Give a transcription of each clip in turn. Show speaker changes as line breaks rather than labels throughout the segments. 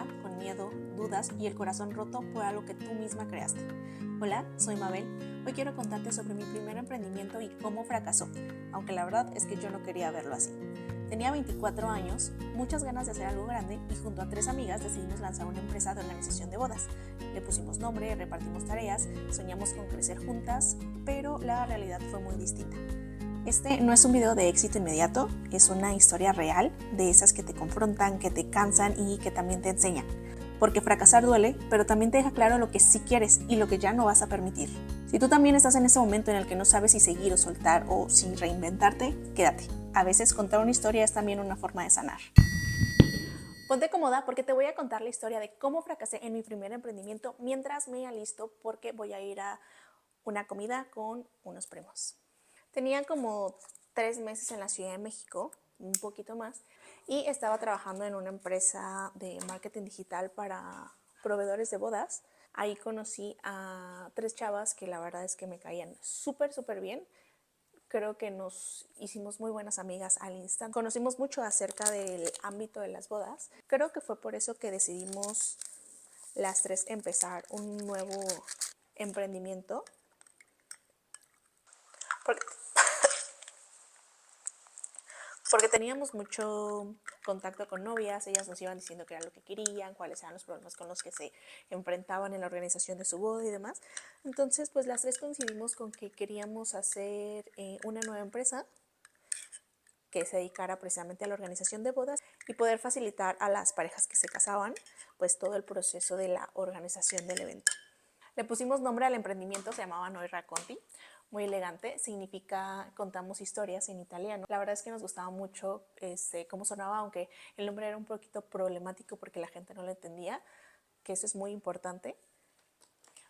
sola, con miedo, dudas y el corazón roto por algo que tú misma creaste. Hola, soy Mabel. Hoy quiero contarte sobre mi primer emprendimiento y cómo fracasó, aunque la verdad es que yo no quería verlo así. Tenía 24 años, muchas ganas de hacer algo grande y junto a 3 amigas decidimos lanzar una empresa de organización de bodas. Le pusimos nombre, repartimos tareas, soñamos con crecer juntas, pero la realidad fue muy distinta. Este no es un video de éxito inmediato, es una historia real, de esas que te confrontan, que te cansan y que también te enseñan. Porque fracasar duele, pero también te deja claro lo que sí quieres y lo que ya no vas a permitir. Si tú también estás en ese momento en el que no sabes si seguir o soltar o si reinventarte, quédate. A veces contar una historia es también una forma de sanar. Ponte cómoda porque te voy a contar la historia de cómo fracasé en mi primer emprendimiento mientras me alisto porque voy a ir a una comida con unos primos. Tenía como 3 meses en la Ciudad de México, un poquito más, y estaba trabajando en una empresa de marketing digital para proveedores de bodas. Ahí conocí a 3 chavas que la verdad es que me caían súper bien. Creo que nos hicimos muy buenas amigas al instante. Conocimos mucho acerca del ámbito de las bodas. Creo que fue por eso que decidimos las 3 empezar un nuevo emprendimiento. Porque teníamos mucho contacto con novias, ellas nos iban diciendo qué era lo que querían, cuáles eran los problemas con los que se enfrentaban en la organización de su boda y demás. Entonces, pues las 3 coincidimos con que queríamos hacer una nueva empresa que se dedicara precisamente a la organización de bodas y poder facilitar a las parejas que se casaban, pues todo el proceso de la organización del evento. Le pusimos nombre al emprendimiento, se llamaba Noi Racconti, muy elegante, significa contamos historias en italiano. La verdad es que nos gustaba mucho cómo sonaba, aunque el nombre era un poquito problemático porque la gente no lo entendía, que eso es muy importante.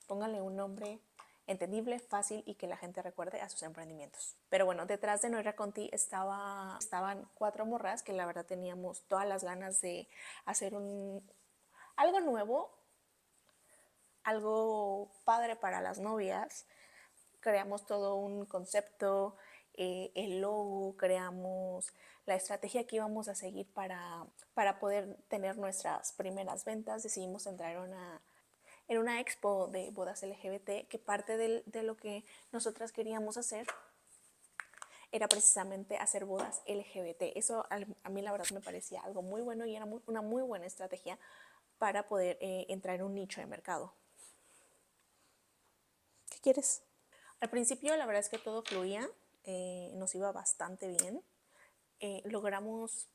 Pónganle un nombre entendible, fácil y que la gente recuerde a sus emprendimientos. Pero bueno, detrás de Noi Racconti estaban 4 morras que la verdad teníamos todas las ganas de hacer algo nuevo, algo padre para las novias. Creamos todo un concepto, el logo, creamos la estrategia que íbamos a seguir para poder tener nuestras primeras ventas. Decidimos entrar en una expo de bodas LGBT, que parte de lo que nosotras queríamos hacer era precisamente hacer bodas LGBT. Eso a mí la verdad me parecía algo muy bueno y era una muy buena estrategia para poder entrar en un nicho de mercado. ¿Qué quieres? Al principio la verdad es que todo fluía, nos iba bastante bien. Logramos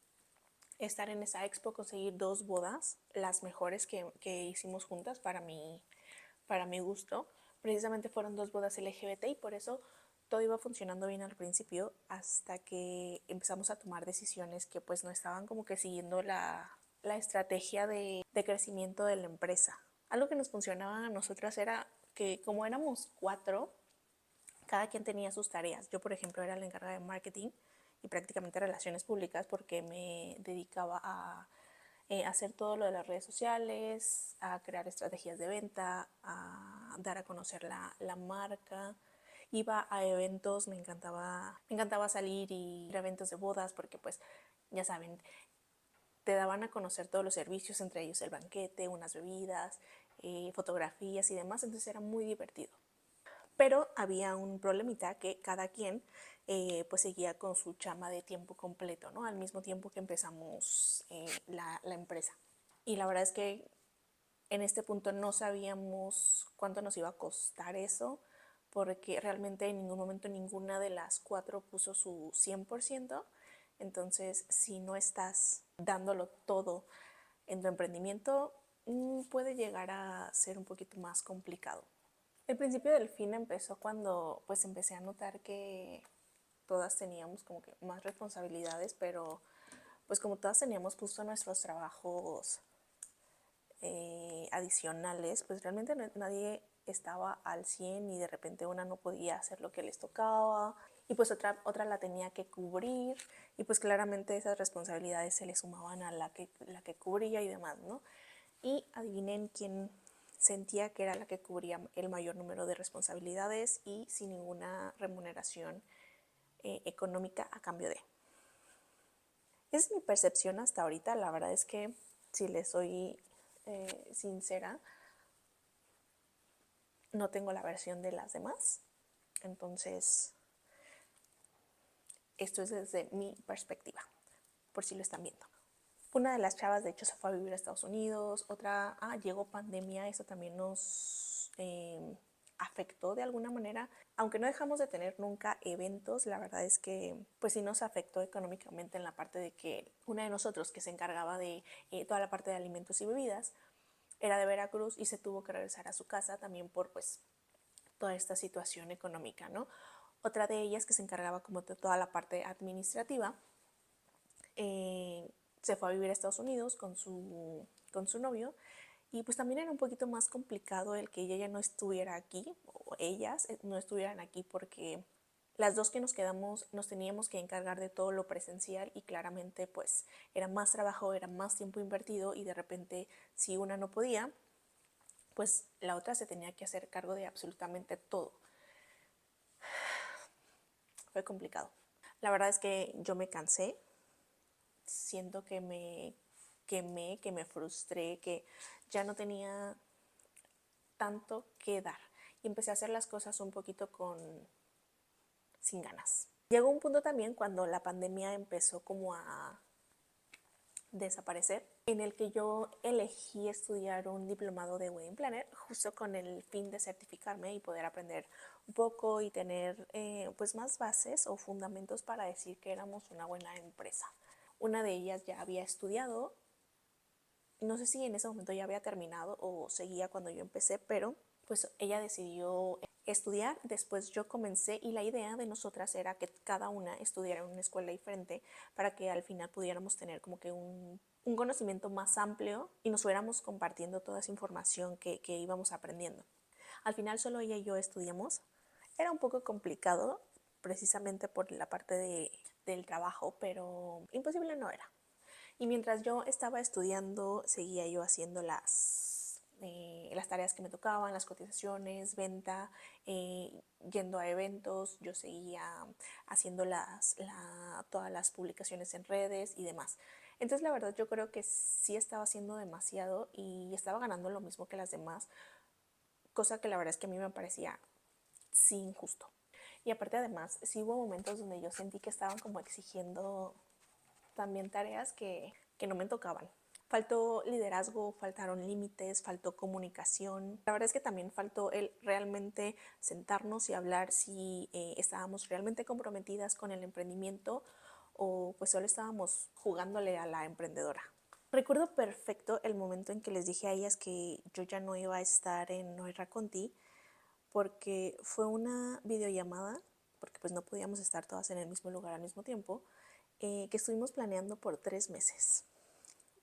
estar en esa expo, conseguir 2 bodas, las mejores que hicimos juntas para mi gusto. Precisamente fueron 2 bodas LGBT y por eso todo iba funcionando bien al principio hasta que empezamos a tomar decisiones que pues no estaban como que siguiendo la estrategia de crecimiento de la empresa. Algo que nos funcionaba a nosotras era que como éramos 4, cada quien tenía sus tareas. Yo, por ejemplo, era la encargada de marketing y prácticamente relaciones públicas porque me dedicaba a hacer todo lo de las redes sociales, a crear estrategias de venta, a dar a conocer la marca. Iba a eventos, me encantaba salir y ir a eventos de bodas porque pues ya saben, te daban a conocer todos los servicios, entre ellos el banquete, unas bebidas, fotografías y demás, entonces era muy divertido. Pero había un problemita que cada quien pues seguía con su chamba de tiempo completo, ¿no? Al mismo tiempo que empezamos la empresa. Y la verdad es que en este punto no sabíamos cuánto nos iba a costar eso, porque realmente en ningún momento ninguna de las 4 puso su 100%. Entonces, si no estás dándolo todo en tu emprendimiento, puede llegar a ser un poquito más complicado. El principio del fin empezó cuando pues empecé a notar que todas teníamos como que más responsabilidades, pero pues como todas teníamos justo nuestros trabajos adicionales, pues realmente nadie estaba al 100 y de repente una no podía hacer lo que les tocaba y pues otra la tenía que cubrir y pues claramente esas responsabilidades se le sumaban a la que cubría y demás, ¿no? Y adivinen quién sentía que era la que cubría el mayor número de responsabilidades y sin ninguna remuneración económica a cambio de. Es mi percepción hasta ahorita, la verdad es que si les soy sincera, no tengo la versión de las demás. Entonces, esto es desde mi perspectiva, por si lo están viendo. Una de las chavas, de hecho, se fue a vivir a Estados Unidos. Otra, llegó pandemia, eso también nos afectó de alguna manera. Aunque no dejamos de tener nunca eventos, la verdad es que pues sí nos afectó económicamente en la parte de que una de nosotros que se encargaba de toda la parte de alimentos y bebidas era de Veracruz y se tuvo que regresar a su casa también por pues toda esta situación económica, ¿no? Otra de ellas que se encargaba como de toda la parte administrativa, se fue a vivir a Estados Unidos con su novio y pues también era un poquito más complicado el que ella ya no estuviera aquí o ellas no estuvieran aquí porque las dos que nos quedamos nos teníamos que encargar de todo lo presencial y claramente pues era más trabajo, era más tiempo invertido y de repente si una no podía, pues la otra se tenía que hacer cargo de absolutamente todo. Fue complicado. La verdad es que yo me cansé, siento que me quemé, que me frustré, que ya no tenía tanto que dar y empecé a hacer las cosas un poquito sin ganas. Llegó un punto también cuando la pandemia empezó como a desaparecer, en el que yo elegí estudiar un diplomado de Wedding Planner justo con el fin de certificarme y poder aprender un poco y tener pues más bases o fundamentos para decir que éramos una buena empresa. Una de ellas ya había estudiado, no sé si en ese momento ya había terminado o seguía cuando yo empecé, pero pues ella decidió estudiar, después yo comencé y la idea de nosotras era que cada una estudiara en una escuela diferente para que al final pudiéramos tener como que un conocimiento más amplio y nos fuéramos compartiendo toda esa información que íbamos aprendiendo. Al final solo ella y yo estudiamos. Era un poco complicado precisamente por la parte del trabajo, pero imposible no era. Y mientras yo estaba estudiando, seguía yo haciendo las tareas que me tocaban, las cotizaciones, venta, yendo a eventos, yo seguía haciendo todas las publicaciones en redes y demás. Entonces la verdad yo creo que sí estaba haciendo demasiado y estaba ganando lo mismo que las demás, cosa que la verdad es que a mí me parecía sí injusto. Y aparte además sí hubo momentos donde yo sentí que estaban como exigiendo también tareas que no me tocaban. Faltó liderazgo, faltaron límites, faltó comunicación. La verdad es que también faltó el realmente sentarnos y hablar si estábamos realmente comprometidas con el emprendimiento o pues solo estábamos jugándole a la emprendedora. Recuerdo perfecto el momento en que les dije a ellas que yo ya no iba a estar en Noira Conti porque fue una videollamada, porque pues no podíamos estar todas en el mismo lugar al mismo tiempo, que estuvimos planeando por 3 meses.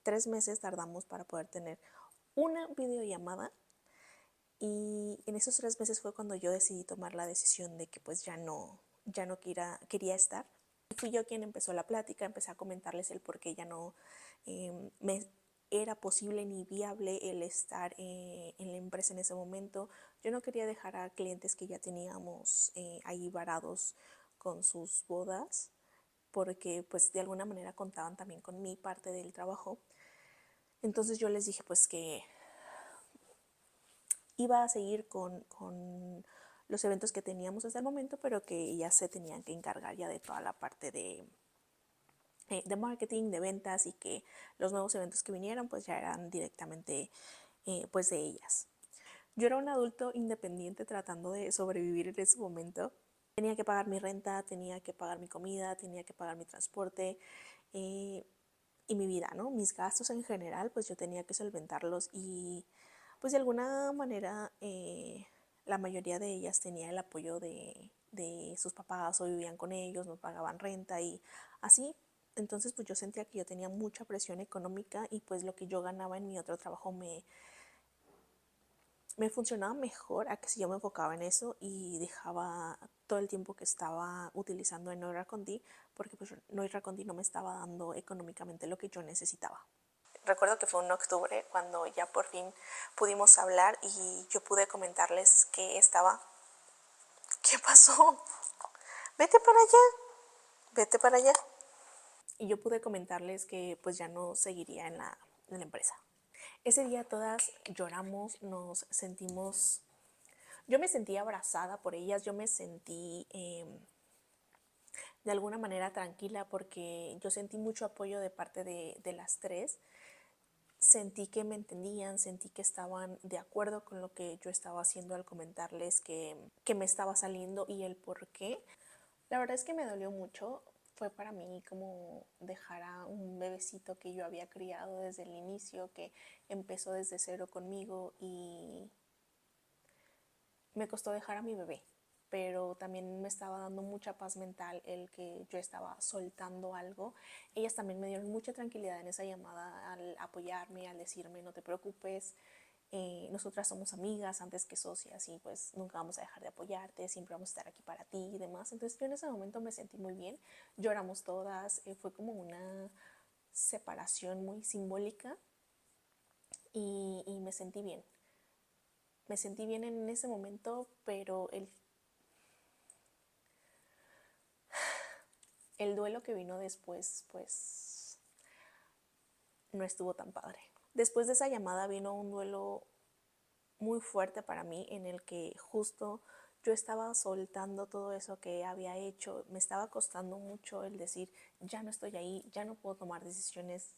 3 meses tardamos para poder tener una videollamada y en esos 3 meses fue cuando yo decidí tomar la decisión de que pues ya no quería estar. Y fui yo quien empezó la plática, empecé a comentarles el por qué ya no me era posible ni viable el estar en la empresa en ese momento. Yo no quería dejar a clientes que ya teníamos ahí varados con sus bodas, porque pues de alguna manera contaban también con mi parte del trabajo. Entonces yo les dije pues que iba a seguir con los eventos que teníamos hasta el momento, pero que ya se tenían que encargar ya de toda la parte de marketing, de ventas y que los nuevos eventos que vinieran pues ya eran directamente pues de ellas. Yo era un adulto independiente tratando de sobrevivir en ese momento. Tenía que pagar mi renta, tenía que pagar mi comida, tenía que pagar mi transporte y mi vida, ¿no? Mis gastos en general, pues yo tenía que solventarlos y pues de alguna manera la mayoría de ellas tenía el apoyo de sus papás o vivían con ellos, nos pagaban renta y así. Entonces pues yo sentía que yo tenía mucha presión económica y pues lo que yo ganaba en mi otro trabajo me funcionaba mejor a que si yo me enfocaba en eso y dejaba todo el tiempo que estaba utilizando en Noira Conti, porque pues Noira Conti no me estaba dando económicamente lo que yo necesitaba. Recuerdo que fue en octubre cuando ya por fin pudimos hablar y yo pude comentarles que estaba... ¿Qué pasó? Vete para allá, vete para allá. Y yo pude comentarles que pues ya no seguiría en la empresa. Ese día todas lloramos, nos sentimos, yo me sentí abrazada por ellas, yo me sentí de alguna manera tranquila porque yo sentí mucho apoyo de parte de las tres. Sentí que me entendían, sentí que estaban de acuerdo con lo que yo estaba haciendo al comentarles que me estaba saliendo y el por qué. La verdad es que me dolió mucho. Fue para mí como dejar a un bebecito que yo había criado desde el inicio, que empezó desde cero conmigo y me costó dejar a mi bebé, pero también me estaba dando mucha paz mental el que yo estaba soltando algo. Ellas también me dieron mucha tranquilidad en esa llamada al apoyarme, al decirme no te preocupes, nosotras somos amigas antes que socias y pues nunca vamos a dejar de apoyarte, siempre vamos a estar aquí para ti y demás. Entonces yo en ese momento me sentí muy bien, lloramos todas, fue como una separación muy simbólica y me sentí bien. Me sentí bien en ese momento, pero el duelo que vino después, pues no estuvo tan padre. Después de esa llamada vino un duelo muy fuerte para mí en el que justo yo estaba soltando todo eso que había hecho. Me estaba costando mucho el decir, ya no estoy ahí, ya no puedo tomar decisiones,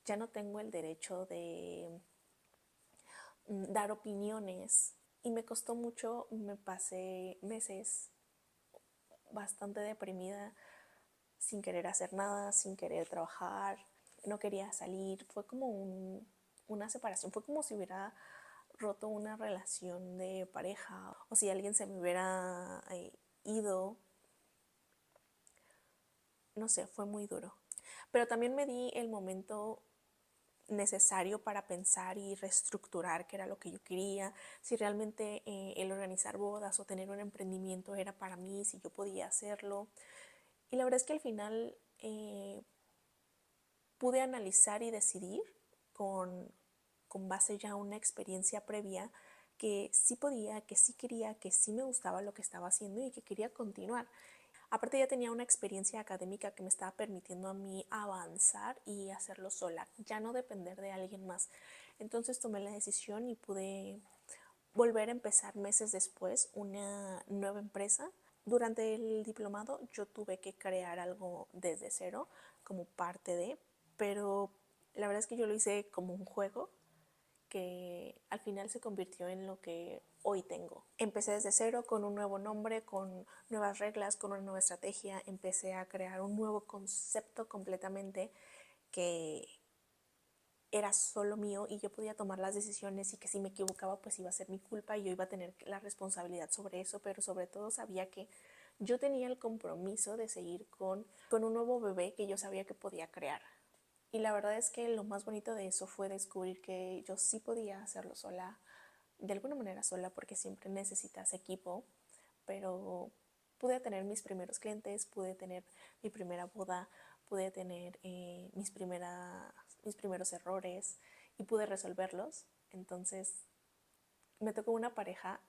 ya no tengo el derecho de dar opiniones. Y me costó mucho, me pasé meses bastante deprimida, sin querer hacer nada, sin querer trabajar, no quería salir. Fue como una separación, fue como si hubiera roto una relación de pareja o si alguien se me hubiera ido. No sé, fue muy duro. Pero también me di el momento necesario para pensar y reestructurar qué era lo que yo quería, si realmente el organizar bodas o tener un emprendimiento era para mí, si yo podía hacerlo. Y la verdad es que al final pude analizar y decidir con base ya a una experiencia previa que sí podía, que sí quería, que sí me gustaba lo que estaba haciendo y que quería continuar. Aparte ya tenía una experiencia académica que me estaba permitiendo a mí avanzar y hacerlo sola, ya no depender de alguien más. Entonces tomé la decisión y pude volver a empezar meses después una nueva empresa. Durante el diplomado yo tuve que crear algo desde cero como parte de, pero la verdad es que yo lo hice como un juego que al final se convirtió en lo que hoy tengo. Empecé desde cero con un nuevo nombre, con nuevas reglas, con una nueva estrategia. Empecé a crear un nuevo concepto completamente que era solo mío y yo podía tomar las decisiones y que si me equivocaba pues iba a ser mi culpa y yo iba a tener la responsabilidad sobre eso, pero sobre todo sabía que yo tenía el compromiso de seguir con un nuevo bebé que yo sabía que podía crear. Y la verdad es que lo más bonito de eso fue descubrir que yo sí podía hacerlo sola, de alguna manera sola, porque siempre necesitas equipo, pero pude tener mis primeros clientes, pude tener mi primera boda, pude tener mis primeros errores y pude resolverlos. Entonces me tocó una pareja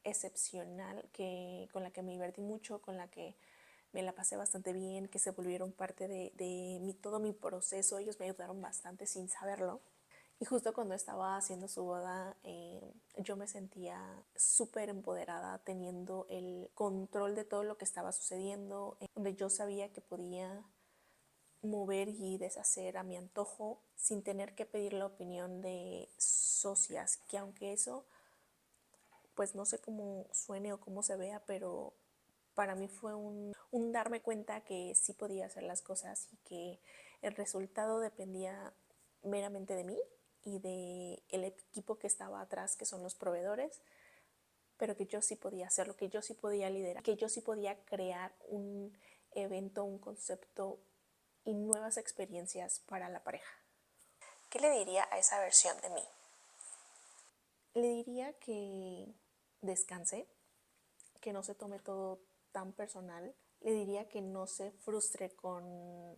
excepcional con la que me divertí mucho, con la que me la pasé bastante bien, que se volvieron parte de todo mi proceso. Ellos me ayudaron bastante sin saberlo. Y justo cuando estaba haciendo su boda, yo me sentía súper empoderada, teniendo el control de todo lo que estaba sucediendo, donde yo sabía que podía mover y deshacer a mi antojo sin tener que pedir la opinión de socias, que aunque eso pues no sé cómo suene o cómo se vea, pero para mí fue un darme cuenta que sí podía hacer las cosas y que el resultado dependía meramente de mí y de el equipo que estaba atrás, que son los proveedores, pero que yo sí podía hacerlo, que yo sí podía liderar, que yo sí podía crear un evento, un concepto y nuevas experiencias para la pareja. ¿Qué le diría a esa versión de mí? Le diría que descanse, que no se tome todo tan personal. Le diría que no se frustre con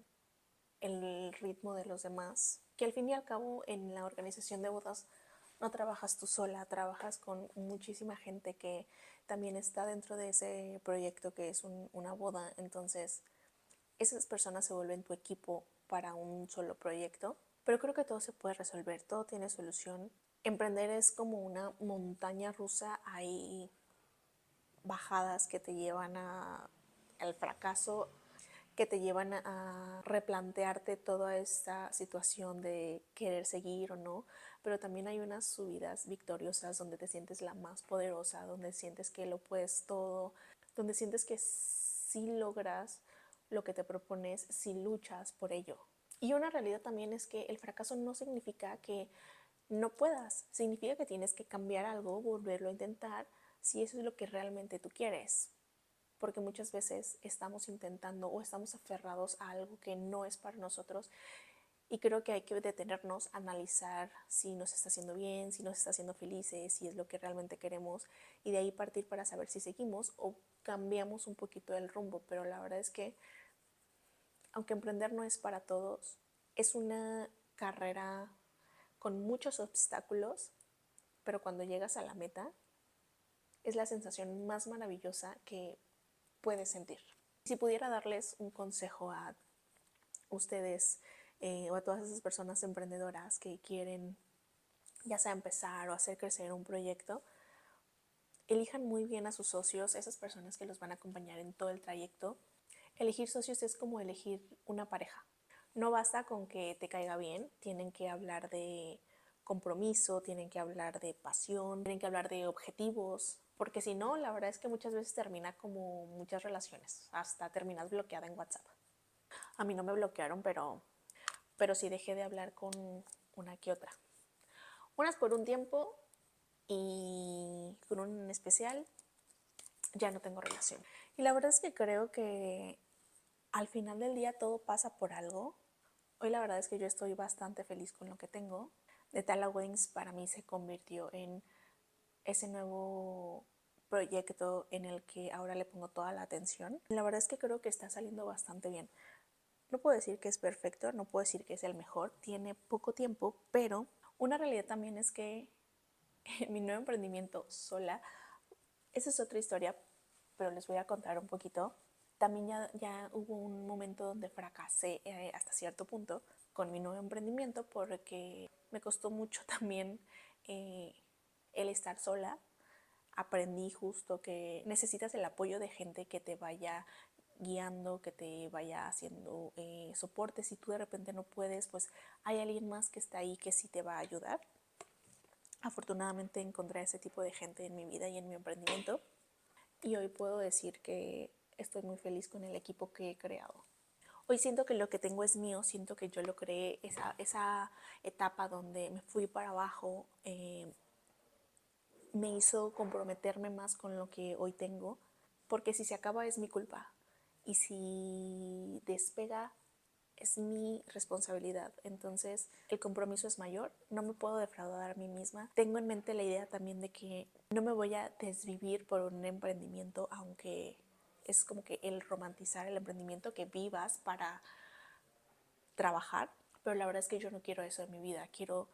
el ritmo de los demás, que al fin y al cabo en la organización de bodas no trabajas tú sola, trabajas con muchísima gente que también está dentro de ese proyecto que es una boda. Entonces esas personas se vuelven tu equipo para un solo proyecto Pero creo que todo se puede resolver, todo tiene solución. Emprender es como una montaña rusa, hay bajadas que te llevan al fracaso, que te llevan a replantearte toda esta situación de querer seguir o no, pero también hay unas subidas victoriosas donde te sientes la más poderosa, donde sientes que lo puedes todo, donde sientes que sí logras lo que te propones si luchas por ello. Y una realidad también es que el fracaso no significa que no puedas, significa que tienes que cambiar algo, volverlo a intentar, si eso es lo que realmente tú quieres. Porque muchas veces estamos intentando o estamos aferrados a algo que no es para nosotros, y creo que hay que detenernos, analizar si nos está haciendo bien, si nos está haciendo felices, si es lo que realmente queremos, y de ahí partir para saber si seguimos o cambiamos un poquito el rumbo. Pero la verdad es que aunque emprender no es para todos, es una carrera con muchos obstáculos, pero cuando llegas a la meta es la sensación más maravillosa que puedes sentir. Si pudiera darles un consejo a ustedes o a todas esas personas emprendedoras que quieren ya sea empezar o hacer crecer un proyecto, elijan muy bien a sus socios, esas personas que los van a acompañar en todo el trayecto. Elegir socios es como elegir una pareja. No basta con que te caiga bien, tienen que hablar de compromiso, tienen que hablar de pasión, tienen que hablar de objetivos, porque si no, la verdad es que muchas veces termina como muchas relaciones, hasta terminas bloqueada en WhatsApp. A mí no me bloquearon, pero sí dejé de hablar con una que otra. Unas por un tiempo y con un en especial ya no tengo relación. Y la verdad es que creo que al final del día todo pasa por algo. Hoy la verdad es que yo estoy bastante feliz con lo que tengo. The Tala Wings para mí se convirtió en ese nuevo proyecto en el que ahora le pongo toda la atención. La verdad es que creo que está saliendo bastante bien. No puedo decir que es perfecto, no puedo decir que es el mejor, tiene poco tiempo, pero una realidad también es que en mi nuevo emprendimiento sola, esa es otra historia, pero les voy a contar un poquito. También ya hubo un momento donde fracasé hasta cierto punto con mi nuevo emprendimiento porque me costó mucho también el estar sola. Aprendí justo que necesitas el apoyo de gente que te vaya guiando, que te vaya haciendo soporte. Si tú de repente no puedes, pues hay alguien más que está ahí que sí te va a ayudar. Afortunadamente encontré ese tipo de gente en mi vida y en mi emprendimiento, y hoy puedo decir que estoy muy feliz con el equipo que he creado. Hoy siento que lo que tengo es mío, siento que yo lo creé, esa etapa donde me fui para abajo, me hizo comprometerme más con lo que hoy tengo, porque si se acaba es mi culpa y si despega es mi responsabilidad. Entonces el compromiso es mayor, no me puedo defraudar a mí misma. Tengo en mente la idea también de que no me voy a desvivir por un emprendimiento, aunque es como que el romantizar el emprendimiento, que vivas para trabajar, pero la verdad es que yo no quiero eso en mi vida. Quiero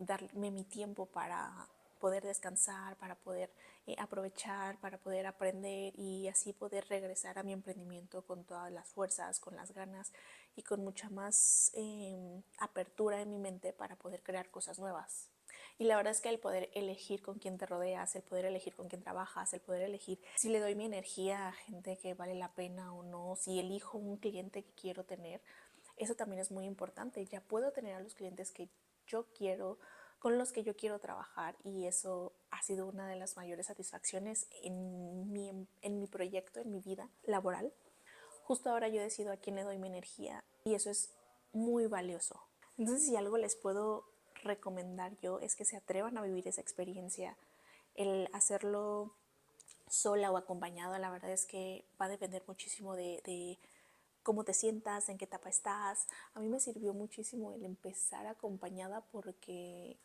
darme mi tiempo para poder descansar, para poder aprovechar, para poder aprender y así poder regresar a mi emprendimiento con todas las fuerzas, con las ganas y con mucha más apertura en mi mente para poder crear cosas nuevas. Y la verdad es que el poder elegir con quién te rodeas, el poder elegir con quién trabajas, el poder elegir si le doy mi energía a gente que vale la pena o no, si elijo un cliente que quiero tener, eso también es muy importante. Ya puedo tener a los clientes que yo quiero, con los que yo quiero trabajar, y eso ha sido una de las mayores satisfacciones en mi proyecto, en mi vida laboral. Justo ahora yo decido a quién le doy mi energía y eso es muy valioso. Entonces, si algo les puedo recomendar yo es que se atrevan a vivir esa experiencia. El hacerlo sola o acompañada, la verdad es que va a depender muchísimo de cómo te sientas, en qué etapa estás. A mí me sirvió muchísimo el empezar acompañada porque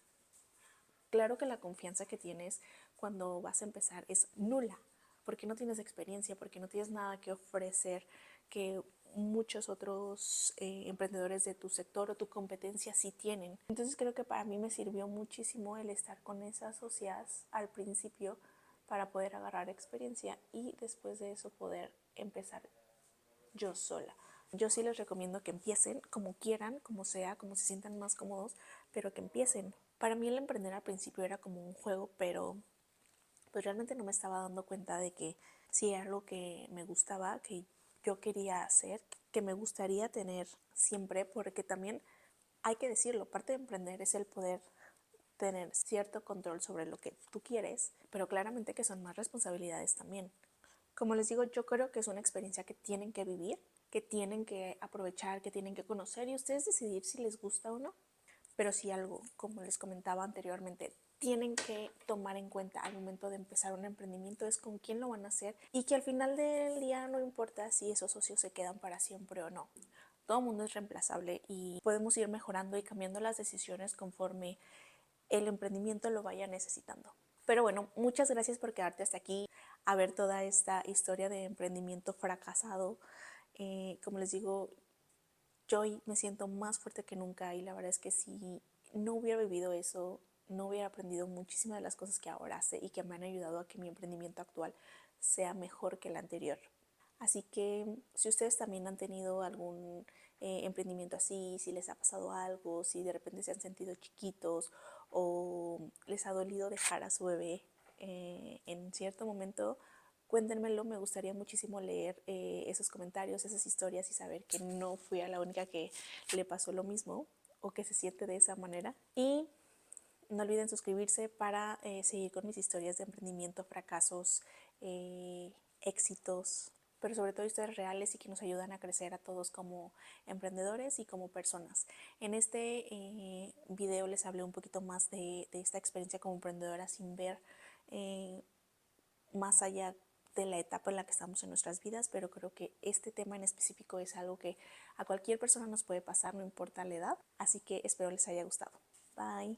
claro que la confianza que tienes cuando vas a empezar es nula, porque no tienes experiencia, porque no tienes nada que ofrecer que muchos otros emprendedores de tu sector o tu competencia sí tienen. Entonces creo que para mí me sirvió muchísimo el estar con esas socias al principio para poder agarrar experiencia y después de eso poder empezar yo sola. yo sí les recomiendo que empiecen como quieran, como sea, como se sientan más cómodos, pero que empiecen. Para mí el emprender al principio era como un juego, pero pues realmente no me estaba dando cuenta de que sí era algo que me gustaba, que yo quería hacer, que me gustaría tener siempre, porque también hay que decirlo, parte de emprender es el poder tener cierto control sobre lo que tú quieres, pero claramente que son más responsabilidades también. Como les digo, yo creo que es una experiencia que tienen que vivir, que tienen que aprovechar, que tienen que conocer y ustedes decidir si les gusta o no. Pero si algo, como les comentaba anteriormente, tienen que tomar en cuenta al momento de empezar un emprendimiento es con quién lo van a hacer y que al final del día no importa si esos socios se quedan para siempre o no. Todo mundo es reemplazable y podemos ir mejorando y cambiando las decisiones conforme el emprendimiento lo vaya necesitando. Pero bueno, muchas gracias por quedarte hasta aquí a ver toda esta historia de emprendimiento fracasado. Como les digo, yo hoy me siento más fuerte que nunca y la verdad es que si no hubiera vivido eso, no hubiera aprendido muchísimas de las cosas que ahora sé y que me han ayudado a que mi emprendimiento actual sea mejor que el anterior. Así que si ustedes también han tenido algún emprendimiento así, si les ha pasado algo, si de repente se han sentido chiquitos o les ha dolido dejar a su bebé en cierto momento, cuéntenmelo. Me gustaría muchísimo leer esos comentarios, esas historias y saber que no fui a la única que le pasó lo mismo o que se siente de esa manera. Y no olviden suscribirse para seguir con mis historias de emprendimiento, fracasos, éxitos, pero sobre todo historias reales y que nos ayudan a crecer a todos como emprendedores y como personas. En este video les hablé un poquito más de esta experiencia como emprendedora sin ver más allá de la etapa en la que estamos en nuestras vidas, pero creo que este tema en específico es algo que a cualquier persona nos puede pasar, no importa la edad, así que espero les haya gustado. Bye.